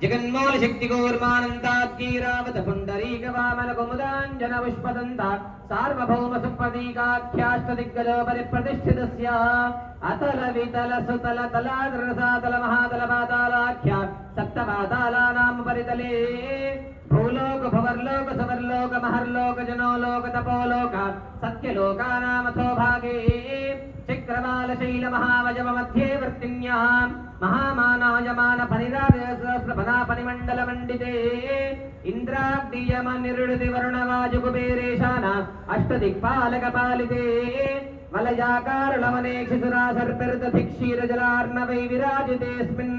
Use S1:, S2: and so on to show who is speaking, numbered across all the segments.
S1: जगन्मूल शक्ति गौर्मानंदागीरावत पुंडरीक वामन कुमुदांजन पुष्पदंता सार्वभौम सुप्रतीकाख्याष्ट दिग्गजो परिप्रतिष्ठितस्य अतल वितल सुतल तलाद्र रसातल महातल पातालाख्या सप्त पातालानां परितले भूलोक भुवर्लोक सुवर्लोक महर्लोक जनोलोक तपोलोक सत्यलोकानामथो भागे चक्रवाल शैल महावजव मध्ये वृत्तिन्यां महामानायमान परिराजसहस्रपदा परिमण्डल मंडिते इंद्राग्नियम निरुदिति वरुणवाजुकुबेरेशान अष्टदिक्पालक पालिते वलयाकार लवनेक्षिसुरा सर्पिर्दधिक्षीरजलार्णवै विराजितेऽस्मिन्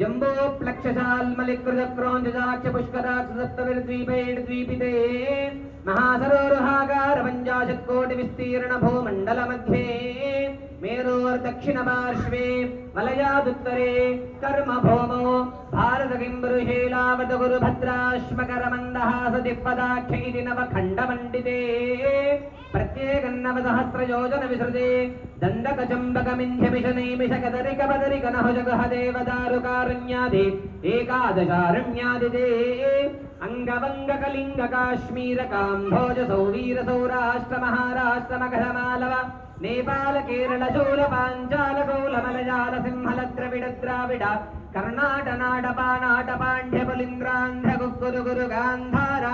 S1: जम्बो प्लक्षशाल्मलिकृतक्रोञ्जजाक्ष पुष्कराक्ष सप्तविर्द्वीपैर्द्वीपिते महासरोरुहाकार पञ्चाशत्कोटि विस्तीर्ण भूमण्डल मध्ये मेरोर्दक्षिण पार्श्वे वलयादुत्तरे कर्म भौमो भारत किंबरुशेलावत गुरुभद्राश्मकरमन्दहास दिक्पदाख्य इति नवखण्डमण्डिते प्रत्येकन्नवसहस्रयोजन विसृते दण्डकचम्बकमिन्ध्यमिषनैमिषकदरिकबदरिकनहुजगह देवदारुकारण्यादि एकादशारण्यादिते अंगवंगकलिंगकाश्मीरकाम्भोज सौवीर सौराष्ट्र महाराष्ट्र मगधमालव नेपाल केरल शूल पांचाल गौल मलयाल सिंहल द्रविड द्राविड कर्णाट नाट पानाट पांड्य पुलिंद्रांध्र गुग्गुरु गुरु गांधार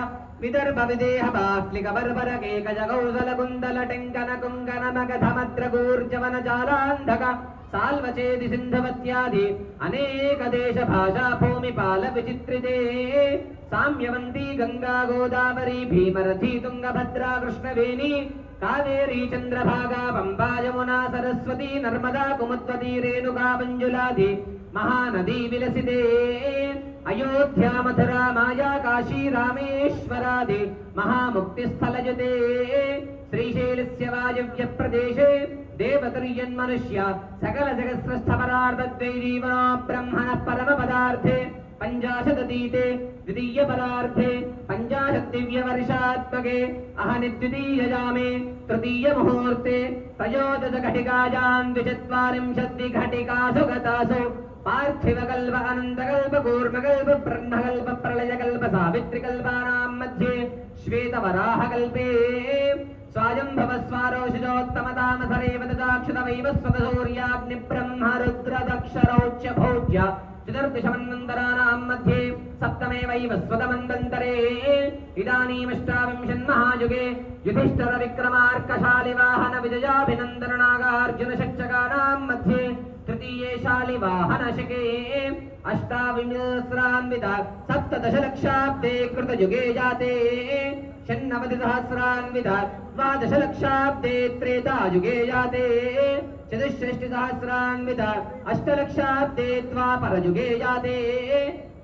S1: विदर्भ विदेह बाक्लिक बर्बर केकज कौशल कुंदल टेंकन कुंकन मगध मद्र गूर्जवन जालांधक साल्वचेदि सिंधवत्यादि अनेक देश भाषा भूमिपाल विचित्रिते साम्यवंती गंगा गोदावरी भीमरथी तुंगभद्रा कृष्णवेणी कावेरी चंद्रभागा पंबा यमुना सरस्वती नर्मदा कुमुद्वती रेणुका मंजुलादि महानदी विलसिते अयोध्या मथुरा माया काशी रामेश्वरादि महामुक्तिस्थलजते श्रीशैलस्य वायव्य प्रदेशे देवतुर्यन्मनुष्य सकल जगत्स्रष्टपरार्धद्वैजीवनो ब्रह्मणः परमपदार्थे पंचाशदतीते द्वितीय पदार्थे पंचाशद्दिव्यवर्षात्मके अहनि द्वितीययामे तृतीय मुहूर्ते त्रयोदश घटिकायां द्विचत्वारिंशद्घटिकासु गतासु पार्थिवकल्प अनन्तकल्प कूर्मकल्प ब्रह्मकल्प प्रलयकल्प सावित्रिकल्पानां मध्ये श्वेतवराहकल्पे स्वायंभवस्वारोषिजोत्तमतामसरेव ददाक्षतवैवस्वतसूर्याग्निब्रह्मरुद्रदक्षरौच्य भोज्य चतुर्दशमन्वन्तराणां मध्ये सप्तमे वैवस्वतमन्वन्तरे इदानीमष्टाविंशन्महायुगे युधिष्ठिर विक्रमार्कशालिवाहन विजयाभिनन्दन नागार्जुन शक्षकानां मध्ये तृतीये शालिवाहनशके अष्टाविंशतिसहस्रान्वित सप्तदशलक्षाब्दे कृतयुगे जाते षण्णवतिसहस्रान्वित द्वादशलक्षाब्दे त्रेतायुगे जाते चतुष्षष्टिसहस्रान्वित अष्टलक्षाब्दे द्वापरयुगे जाते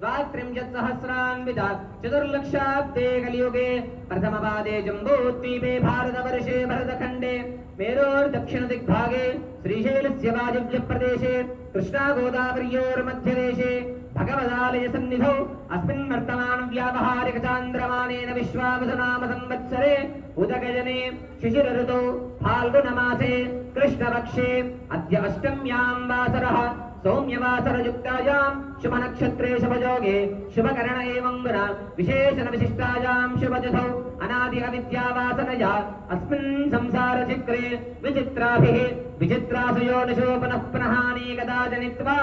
S1: द्वात्रिंशत्सहस्रान्वित चतुर्लक्षाब्दे कलियुगे प्रथमपादे जम्बूद्वीपे भारतवर्षे भरतखण्डे मेरोर्दक्षिणदिग्भागे श्रीशैलस्य वायव्यप्रदेशे कृष्णा गोदावर्योर्मध्यदेशे भगवदालय सन्निधौ अस्मिन् वर्तमान व्यावहारिक चान्द्रमानेन विश्वावसुनाम संवत्सरे उदगजने शिशिर ऋतौ फाल्गुनमासे कृष्णपक्षे अद्य अष्टम्यां वासरः सौम्यवासरयुक्तायां शुभनक्षत्रे शुभयोगे शुभकरण एवं गुण विशेषण विशिष्टायां शुभतिथौ अनादि अविद्यावासनया अस्मिन् संसारचक्रे विचित्राभिः विचित्रासयोनिषो पुनः पुनः अनेकदा जनित्वा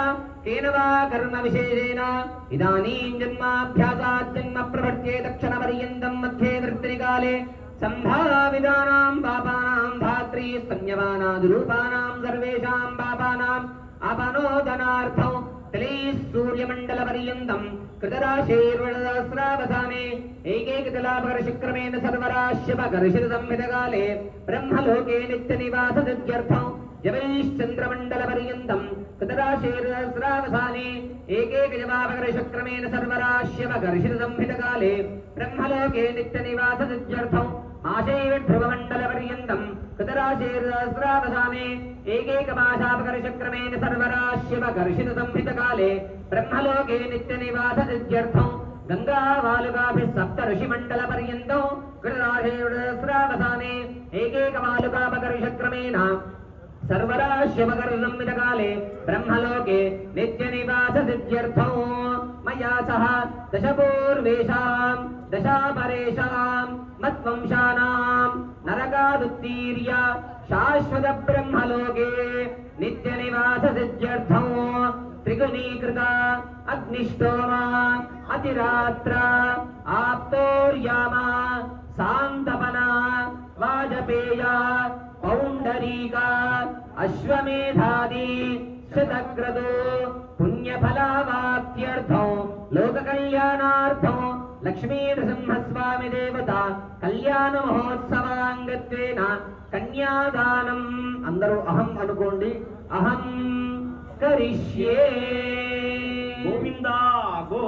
S1: केन वा कर्म विशेषेण इदानीं जन्माभ्यासात् जन्म प्रवर्त्ये दक्षिणपर्यन्तं मध्ये वृत्तिकाले सम्भाविदानां पापानां धात्री स्तन्यवानादिरूपाणां सर्वेषां पापानां अपनोदनार्थं तलैः सूर्यमण्डलपर्यन्तं कृतराशेर्वणसहस्रावसाने एकैकतलापकर्षक्रमेण सर्वराश्यपकर्षितसंहितकाले ब्रह्मलोके नित्यनिवाससिद्ध्यर्थं जवैश्चन्द्रमण्डलपर्यन्तं कृतराशेर्सहस्रावसाने एकैकजवापकर्षक्रमेण सर्वराश्यपकर्षितसंहितकाले ब्रह्मलोके नित्यनिवाससिद्ध्यर्थं माशैर्ध्रुवमण्डलपर्यन्तं कृतराशेर्सहस्रावसाने एकैकमाशापकर्षक्रमेण सर्वराश्यपकर्षितसंहितकाले ब्रह्मलोके नित्यनिवाससिद्ध्यर्थं गंगावालुकाभिः सप्तऋषिमण्डलपर्यन्तौ कृतराशेर्सहस्रावसाने एकैकवालुकापकर्षक्रमेण सर्वराश्यपकर्षितसंहितकाले ब्रह्मलोके नित्यनिवाससिद्ध्यर्थं मया దశపూర్వేషాం దశాపరేషాం మత్వంశానాం నరకాదుత్తీర్య శాశ్వత బ్రహ్మలోకే నిత్య నివాస సిద్ధ్యర్థం త్రిగుణీకృత అగ్నిష్టోమ అతిరాత్ర ఆప్తోర్యామ సాంతపన వాజపేయ పౌండరీక అశ్వమేధాది శతక్రతు పుణ్యఫలావాప్త్యర్థం లోక కళ్యాణార్థం లక్ష్మీ నృసింహస్వామి దేవత కళ్యాణ మహోత్సవాంగత్వేన కన్యాదానం. అందరూ అహం అనుకోండి. అహం కరిష్యే.
S2: గోవిందా గో